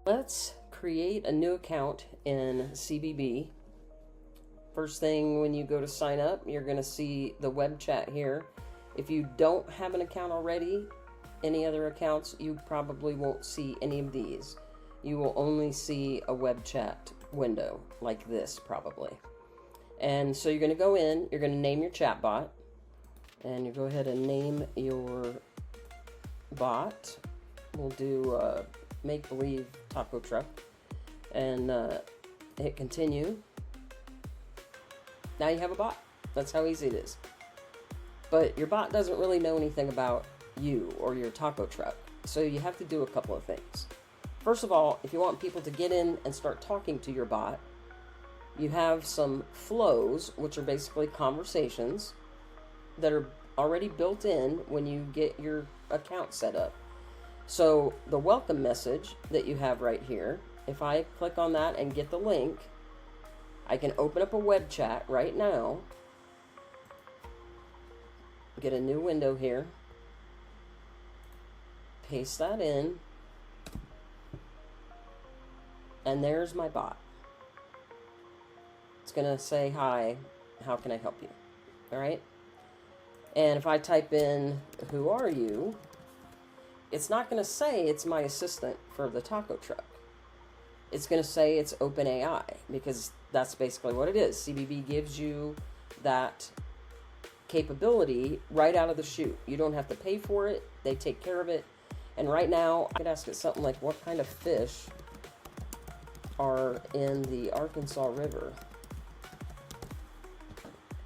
Let's create a new account in CBB. First thing when you go to sign up, you're going to see the web chat here. If you don't have an account already, any other accounts, you probably won't see any of these. You will only see a web chat window like this probably. And so you're going to go in, you're going to name your chatbot, and you go ahead and name your bot. We'll do make-believe taco truck, and hit continue. Now you have a bot. That's how easy it is. But your bot doesn't really know anything about you or your taco truck, so you have to do a couple of things. First of all, if you want people to get in and start talking to your bot, you have some flows, which are basically conversations that are already built in when you get your account set up. So the welcome message that you have right here, if I click on that and get the link, I can open up a web chat right now, get a new window here, paste that in, and there's my bot. It's going to say, hi, how can I help you? All right. And if I type in, who are you? It's not going to say it's my assistant for the taco truck. It's going to say it's OpenAI, because that's basically what it is. CBB gives you that capability right out of the chute. You don't have to pay for it. They take care of it. And right now, I could ask it something like, what kind of fish are in the Arkansas River?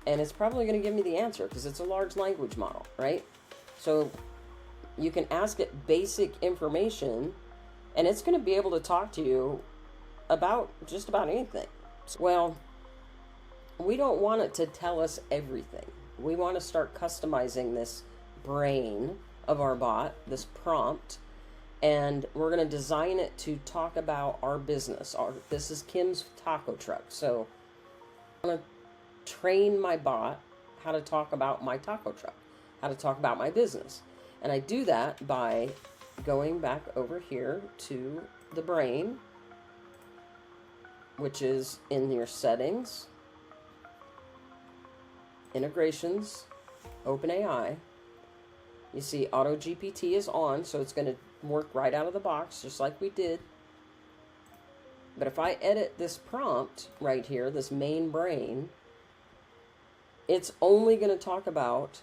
And it's probably going to give me the answer because it's a large language model, right? So you can ask it basic information and it's going to be able to talk to you about just about anything. Well, we don't want it to tell us everything. We want to start customizing this brain of our bot, this prompt, and we're going to design it to talk about our business. This is Kim's taco truck. So I'm going to train my bot how to talk about my taco truck, how to talk about my business. And I do that by going back over here to the brain, which is in your settings, integrations, OpenAI. You see AutoGPT is on, so it's going to work right out of the box, just like we did. But if I edit this prompt right here, this main brain, it's only going to talk about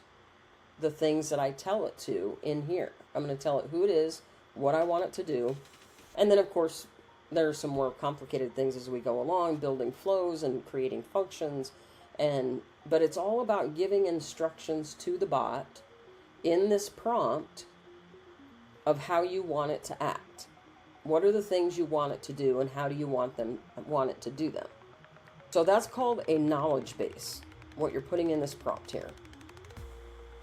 the things that I tell it to in here. I'm going to tell it who it is, what I want it to do. And then, of course, there are some more complicated things as we go along, building flows and creating functions. But it's all about giving instructions to the bot in this prompt of how you want it to act. What are the things you want it to do and how do you want it to do them? So that's called a knowledge base, what you're putting in this prompt here.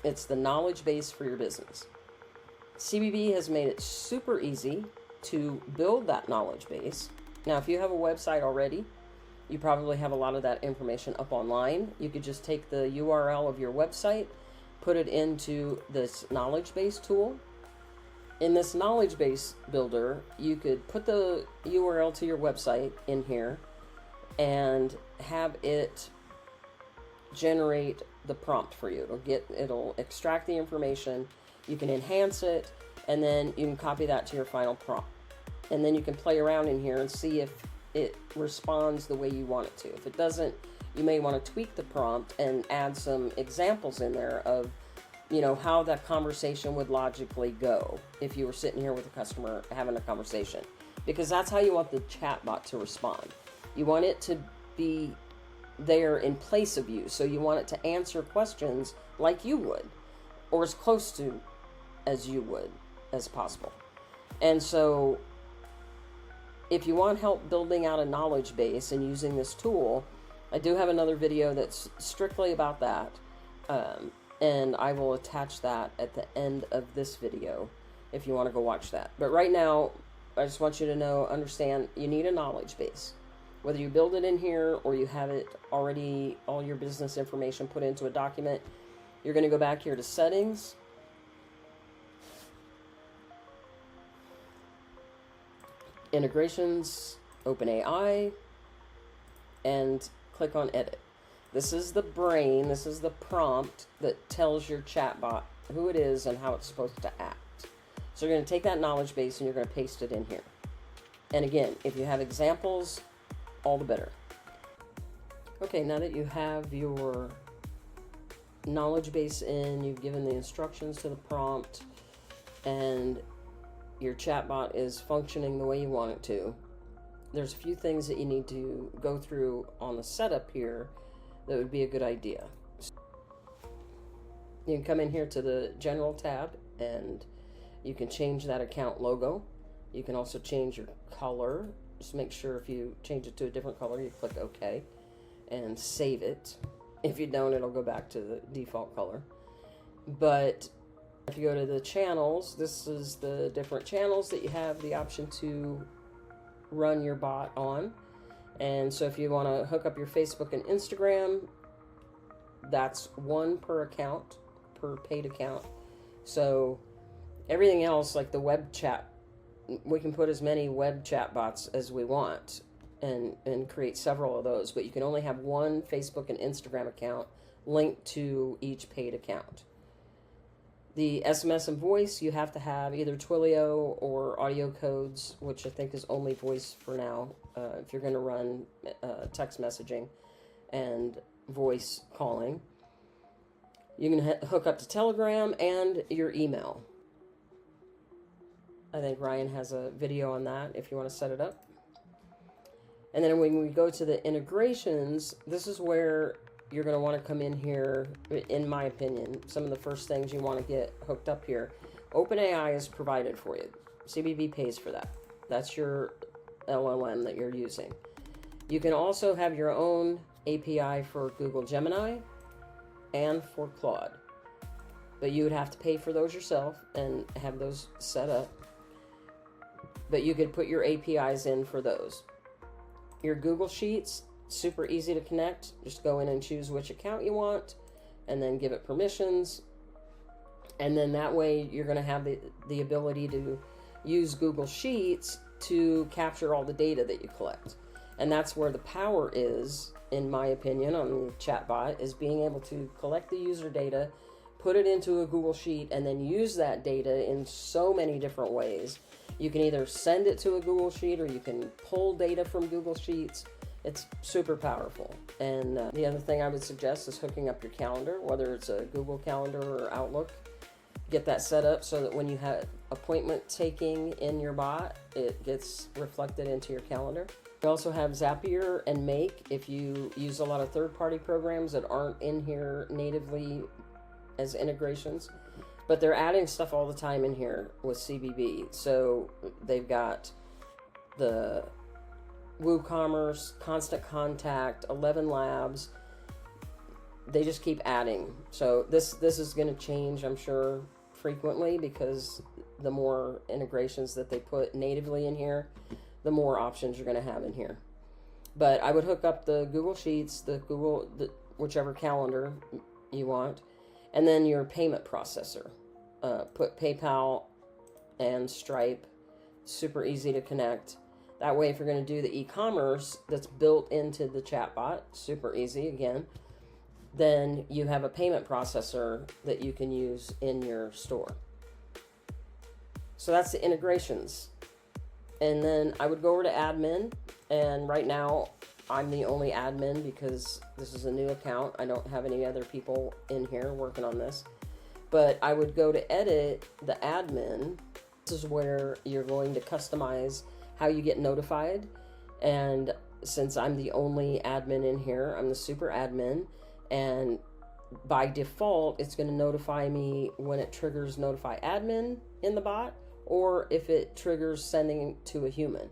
It's the knowledge base for your business. CBB has made it super easy to build that knowledge base. Now, if you have a website already, you probably have a lot of that information up online. You could just take the URL of your website, put it into this knowledge base tool. In this knowledge base builder, you could put the URL to your website in here and have it generate the prompt for you. It'll extract the information, you can enhance it, and then you can copy that to your final prompt. And then you can play around in here and see if it responds the way you want it to. If it doesn't, you may want to tweak the prompt and add some examples in there of, how that conversation would logically go if you were sitting here with a customer having a conversation. Because that's how you want the chatbot to respond. You want it to be there in place of you. So you want it to answer questions like you would, or as close to as you would as possible. And so if you want help building out a knowledge base and using this tool, I do have another video that's strictly about that. And I will attach that at the end of this video if you want to go watch that. But right now, I just want you to understand, you need a knowledge base. Whether you build it in here or you have it already, all your business information put into a document, you're going to go back here to settings. Integrations, OpenAI, and click on Edit. This is the brain, this is the prompt that tells your chatbot who it is and how it's supposed to act. So you're going to take that knowledge base and you're going to paste it in here. And again, if you have examples, all the better. Okay, now that you have your knowledge base in, you've given the instructions to the prompt, and your chatbot is functioning the way you want it to, there's a few things that you need to go through on the setup here that would be a good idea. You can come in here to the General tab and you can change that account logo. You can also change your color. Just make sure if you change it to a different color, you click OK and save it. If you don't, it'll go back to the default color. But if you go to the channels, this is the different channels that you have the option to run your bot on. And so if you want to hook up your Facebook and Instagram, that's one per account, per paid account. So everything else, like the web chat, we can put as many web chat bots as we want and create several of those, but you can only have one Facebook and Instagram account linked to each paid account. The SMS and voice, you have to have either Twilio or audio codes, which I think is only voice for now, if you're going to run text messaging and voice calling. You can hook up to Telegram and your email. I think Ryan has a video on that if you want to set it up. And then when we go to the integrations, this is where you're going to want to come in here, in my opinion. Some of the first things you want to get hooked up here. OpenAI is provided for you. CBB pays for that. That's your LLM that you're using. You can also have your own API for Google Gemini and for Claude. But you would have to pay for those yourself and have those set up. But you could put your APIs in for those. Your Google Sheets, super easy to connect. Just go in and choose which account you want and then give it permissions. And then that way you're going to have the ability to use Google Sheets to capture all the data that you collect. And that's where the power is, in my opinion, on the chatbot, is being able to collect the user data, put it into a Google Sheet, and then use that data in so many different ways. You can either send it to a Google Sheet or you can pull data from Google Sheets. It's super powerful. And the other thing I would suggest is hooking up your calendar, whether it's a Google Calendar or Outlook. Get that set up so that when you have appointment taking in your bot, it gets reflected into your calendar. We also have Zapier and Make if you use a lot of third-party programs that aren't in here natively as integrations. But they're adding stuff all the time in here with CBB. So they've got the WooCommerce, Constant Contact, 11 Labs. They just keep adding. So this is going to change, I'm sure, frequently, because the more integrations that they put natively in here, the more options you're going to have in here. But I would hook up the Google Sheets, whichever calendar you want, and then your payment processor. Put PayPal and Stripe, super easy to connect. That way, if you're going to do the e-commerce that's built into the chatbot, super easy again, then you have a payment processor that you can use in your store. So that's the integrations. And then I would go over to admin, and right now I'm the only admin because this is a new account. I don't have any other people in here working on this. But I would go to edit the admin. This is where you're going to customize how you get notified. And since I'm the only admin in here, I'm the super admin. And by default, it's going to notify me when it triggers notify admin in the bot, or if it triggers sending to a human.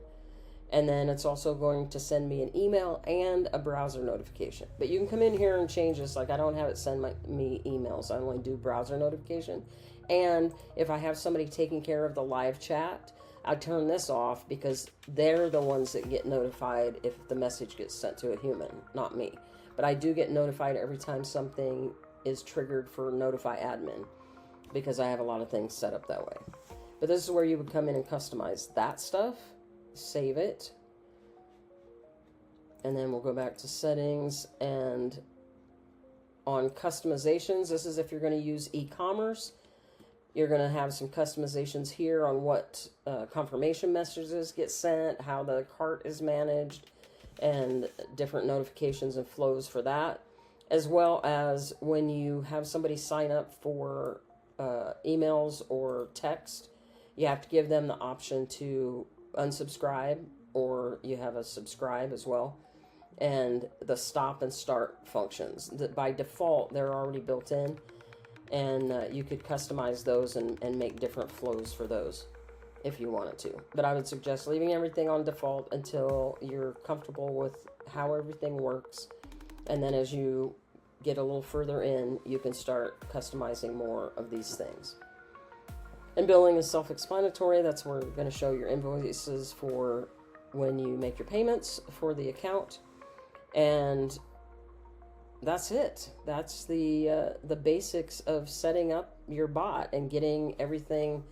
And then it's also going to send me an email and a browser notification. But you can come in here and change this. Like, I don't have it send me emails. I only do browser notification. And if I have somebody taking care of the live chat, I turn this off because they're the ones that get notified if the message gets sent to a human, not me. But I do get notified every time something is triggered for notify admin because I have a lot of things set up that way. But this is where you would come in and customize that stuff. save it. And then we'll go back to settings, and on customizations, this is if you're going to use e-commerce. You're going to have some customizations here on what confirmation messages get sent, how the cart is managed, and different notifications and flows for that, as well as when you have somebody sign up for emails or text, you have to give them the option to unsubscribe, or you have a subscribe as well, and the stop and start functions that by default they're already built in, and you could customize those and make different flows for those if you wanted to. But I would suggest leaving everything on default until you're comfortable with how everything works, and then as you get a little further in, you can start customizing more of these things. And billing is self-explanatory. That's where we're going to show your invoices for when you make your payments for the account. And that's it. That's the basics of setting up your bot and getting everything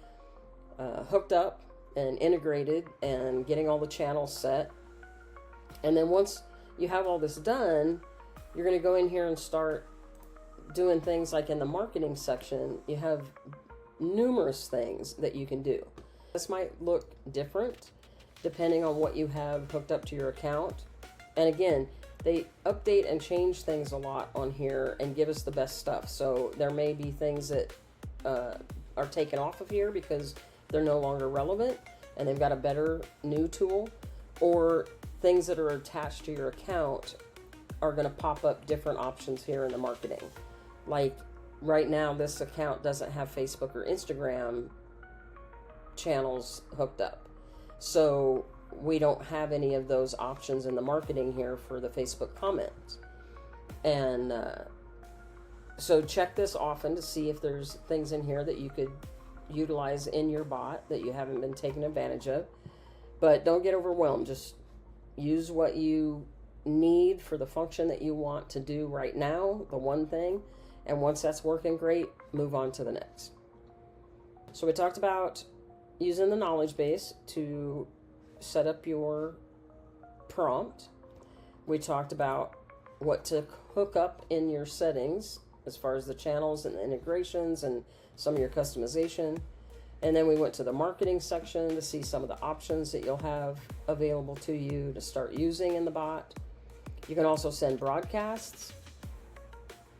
hooked up and integrated and getting all the channels set. And then once you have all this done, you're going to go in here and start doing things like in the marketing section. You have numerous things that you can do. This might look different depending on what you have hooked up to your account. And again, they update and change things a lot on here and give us the best stuff. So there may be things that are taken off of here because they're no longer relevant and they've got a better new tool, or things that are attached to your account are going to pop up different options here in the marketing. Like right now, this account doesn't have Facebook or Instagram channels hooked up. So we don't have any of those options in the marketing here for the Facebook comments. And so check this often to see if there's things in here that you could utilize in your bot that you haven't been taking advantage of. But don't get overwhelmed. Just use what you need for the function that you want to do right now, the one thing. And once that's working great, move on to the next. So we talked about using the knowledge base to set up your prompt. We talked about what to hook up in your settings as far as the channels and the integrations and some of your customization. And then we went to the marketing section to see some of the options that you'll have available to you to start using in the bot. You can also send broadcasts.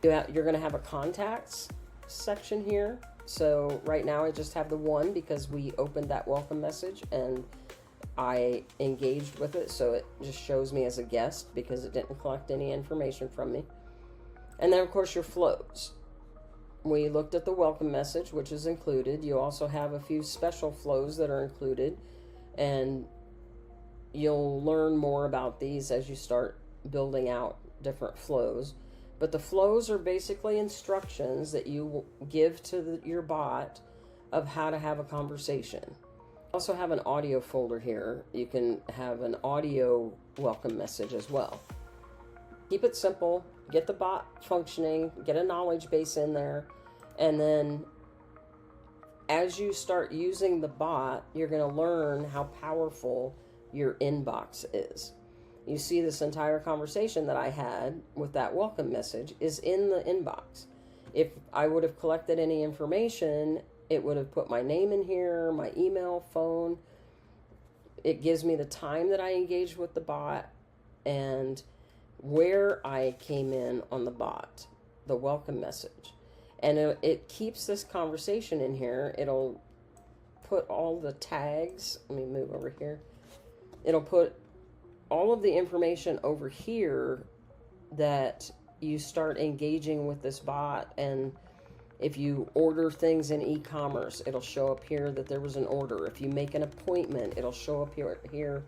You're going to have a contacts section here. So right now I just have the one because we opened that welcome message and I engaged with it. So it just shows me as a guest because it didn't collect any information from me. And then of course your flows. We looked at the welcome message, which is included. You also have a few special flows that are included, and you'll learn more about these as you start building out different flows. But the flows are basically instructions that you give to your bot of how to have a conversation. Also have an audio folder here. You can have an audio welcome message as well. Keep it simple, get the bot functioning, get a knowledge base in there, and then as you start using the bot, you're going to learn how powerful your inbox is. You see, this entire conversation that I had with that welcome message is in the inbox. If I would have collected any information, it would have put my name in here, my email, phone. It gives me the time that I engaged with the bot and where I came in on the bot, the welcome message. And it keeps this conversation in here. It'll put all the tags. Let me move over here. It'll put all of the information over here that you start engaging with this bot. And if you order things in e-commerce, it'll show up here that there was an order. If you make an appointment, it'll show up here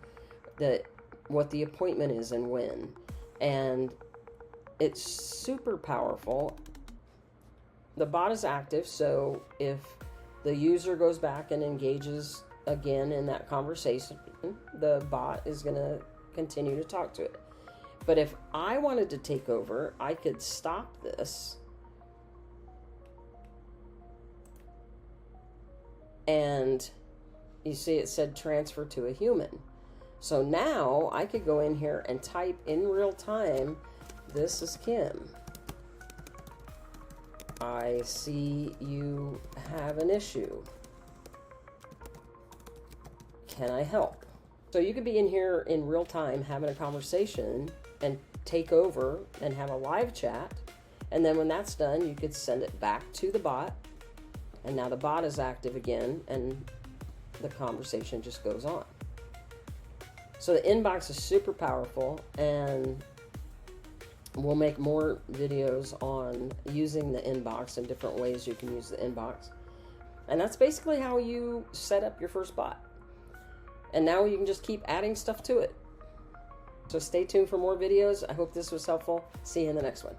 that what the appointment is and when. And it's super powerful. The bot is active, so if the user goes back and engages again in that conversation, the bot is going to continue to talk to it. But if I wanted to take over, I could stop this and you see it said transfer to a human. So now I could go in here and type in real time, "This is Kim. I see you have an issue. Can I help?" So you could be in here in real time having a conversation and take over and have a live chat. And then when that's done, you could send it back to the bot. And now the bot is active again and the conversation just goes on. So the inbox is super powerful, and we'll make more videos on using the inbox and different ways you can use the inbox. And that's basically how you set up your first bot. And now you can just keep adding stuff to it. So stay tuned for more videos. I hope this was helpful. See you in the next one.